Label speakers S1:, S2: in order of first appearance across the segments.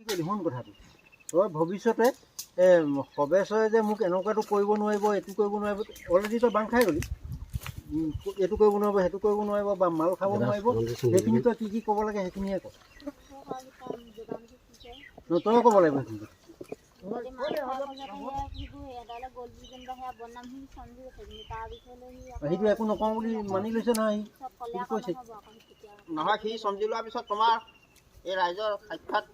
S1: শুন কথাটো তই ভৱিষ্যতে সবেশই যে মোক এনেকুৱাটো কৰিব নোৱাৰিব এইটো কৰিব নোৱাৰিব অলৰেডি তই বাং খাই গ'লি এইটো কৰিব নোৱাৰিব সেইটো কৰিব নোৱাৰিব বা মাল খাব নোৱাৰিব সেইখিনি তই কি ক'ব লাগে সেইখিনিয়ে ক তই ক'ব লাগিব সেইখিনি সেইটো একো নকওঁ বুলি মানি লৈছে নহয় কৈছে
S2: নহয় সি সমজি লোৱাৰ পিছত তোমাৰ এই ৰাইজৰ সাক্ষাৎ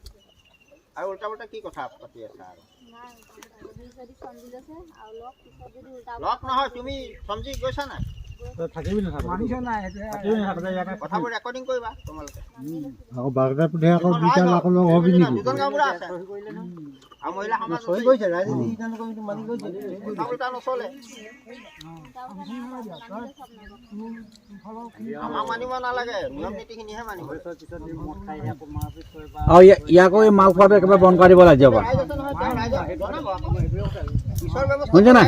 S2: আৰু উল্টা উল্টা কি কথা পাতি আছা আৰু লগ নহয় তুমি সমজি গৈছা নাই
S1: থাকিবি
S2: কথাবোৰ ৰেকৰ্ডিং কৰিবা তোমালোকে
S1: আকৌ বাগদাৰ পুঠে আকৌ দুটা আকৌ লগ হবি নেকি
S2: দুজন গাঁওবুঢ়া আছে আৰু মহিলা সমাজ
S1: চহী কৰিছে ৰাইজে যিজন কমিটি মানি গৈছে
S2: কথা উল্টা নচলে আমাক মানিব নালাগে নিয়ম নীতিখিনিহে মানিব
S3: আৰু ইয়াকো এই মাল খোৱাটো একেবাৰে বন্ধ কৰি দিব লাগিব শুনিছে নাই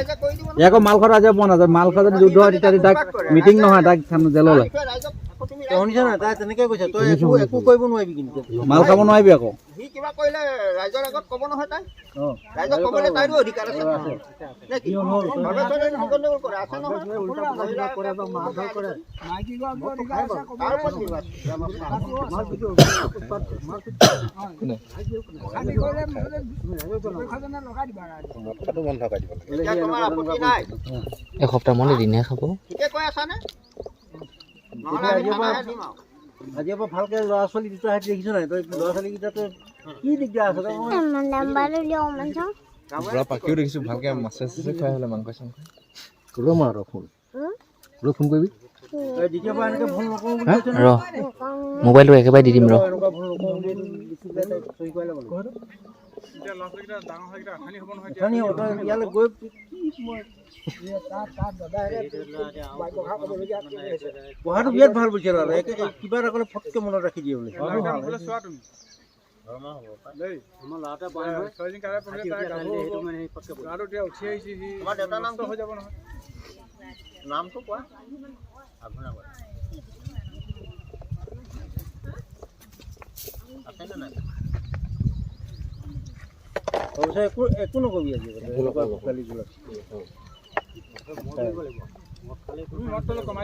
S3: ইয়াকো মাল খোৱাটো আজি বন্ধ আছে মাল খোৱা যদি যুদ্ধ হয় তেতিয়া তাক মিটিং নহয় তাক জেললৈ
S1: শুনিছ নাই তাই তেনেকৈ কৈছে তই একো কৰিব নোৱাৰিবি কিন্তু
S3: মাল খাব নোৱাৰিবি আকৌ
S2: সি কিবা কৰিলে ৰাইজৰ আগত ক'ব নহয় তাই ৰাইজক ক'বলৈ তাইৰো অধিকাৰ আছে নে কি গণ্ডগোল কৰে আছে নহয় তোমাৰ আপত্তি নাই
S4: এসপ্তাহ মান এদিনহে খাব
S2: ঠিকে কৈ আছানে নহ'লে দিম আৰু
S1: আজিৰ পৰা ভালকে ল'ৰা ছোৱালী দুটা হাত দেখিছ নাই তই ল'ৰা ছোৱালীকেইটাতো কি দিগদাৰ আছে
S5: পাখিও দেখিছো ভালকে মাছে চাছে খাই হ'লে মাংস চাংস
S1: ৰ'ম আৰু ফোন ফোন কৰিবি দ্বিতীয়বাৰ এনেকৈ ভুল নকৰোঁ বুলি কৈছে
S4: ৰ মোবাইলটো একেবাৰে দি দিম ৰ
S1: এনেকুৱা ভুল নকৰোঁ বুলি চহী কৰি ল'ব লাগিব ইয়ালৈ গৈ পঢ়াটো বিৰাট ভাল বুজিছে দাদা কিবা এটা ক'লে ফটকৈ মনত ৰাখি দিয়ে বোলে
S2: তোমাৰ দেউতাৰ নামটো হৈ যাব নহয় নামটো কোৱা আছেনে নাই
S1: একো নকবি আজি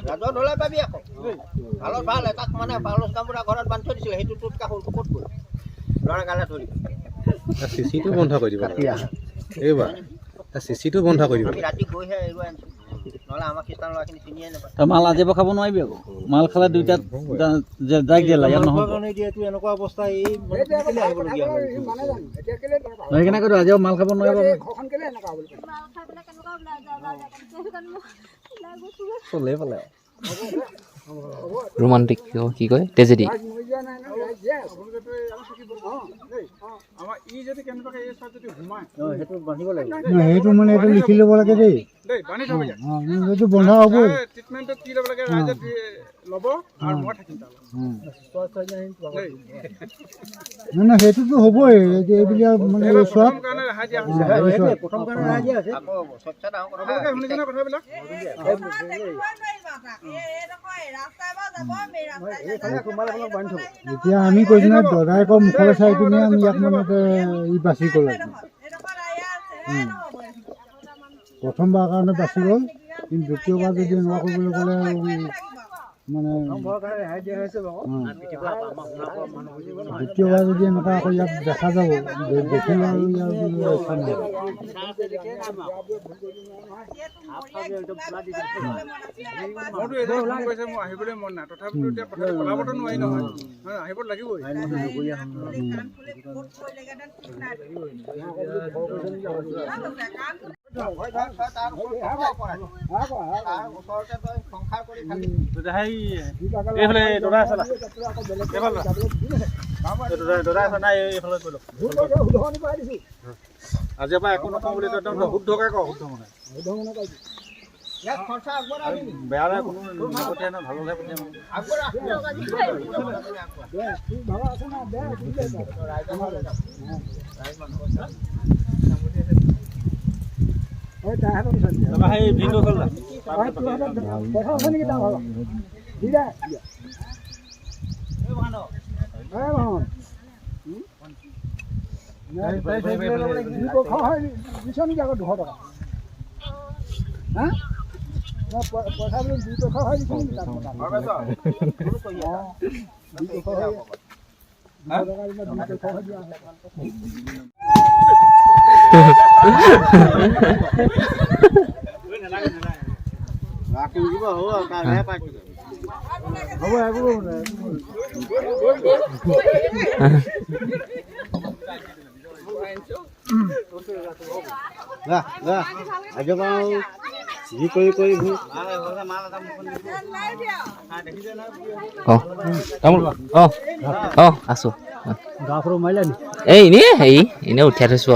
S2: ৰাজত হ'লে পাবি আকৌ ভালত ভাল এটাক মানে পাউলচ গাঁওবুঢ়া ঘৰত বান্ধি থৈ দিছিলে সেইটো টোটকা হ'ল ক'ত গ'ল ল'ৰা গালে ধৰি
S5: চিচিটো বন্ধ কৰি দিব এইবাৰ চিচিটো বন্ধ কৰি দিব
S2: আমি ৰাতি গৈহে এৰুৱাই আনিছোঁ নহ'লে আমাৰ খ্ৰীষ্টান ল'ৰাখিনি চিনিয়ে নাপায়
S3: তই মাল আজিৰ পৰা খাব নোৱাৰিবি আকৌ মাল খালে দুইটাত যাই দিয়ে ইয়াত নহয়
S1: এনেকুৱা অৱস্থা এই আহিবলগীয়া
S3: সেইকাৰণে কৈছোঁ আজিও মাল খাব নোৱাৰিব চলে পালে
S4: ৰোমান্টিক কি কয় ট্ৰেজেডি
S1: সেইটো মানে এইটো লিখি ল'ব লাগে দেই এইটো বন্ধ হ'বই নাই সেইটোতো হ'বই এইবিলাক মানে ওচৰত এতিয়া আমি কৈছোঁ নহয় দদায়েকৰ মুখলৈ চাই পিনে আমি ইয়াক মানে ই বাচি গ'ল প্ৰথমবাৰ কাৰণে বাচি গ'ল কিন্তু দ্বিতীয়বাৰ যদি এনেকুৱা কৰিবলৈ গ'লে মানে দ্বিতীয়বাৰ যদি এনেকুৱা আকৌ ইয়াত দেখা যাব দেখিলে আৰু
S6: আহিবলৈ মন নাই তথাপিতো এতিয়া কথাটো নোৱাৰি নহয় আহিব লাগিবই
S3: এইফালে দদা আছে দদা আছে নাই এইফালে কৈ লওক আজিৰ পৰা একো নকওঁ বুলি একদম শুদ্ধকৈ কওঁ শুদ্ধ মানে বেয়া বেয়া কোনো নপঠিয়াই ন ভালকৈ পঠিয়াই সেই ভিনটো চল
S4: আছো এই এনেই হেৰি এনেই উঠাই থৈছো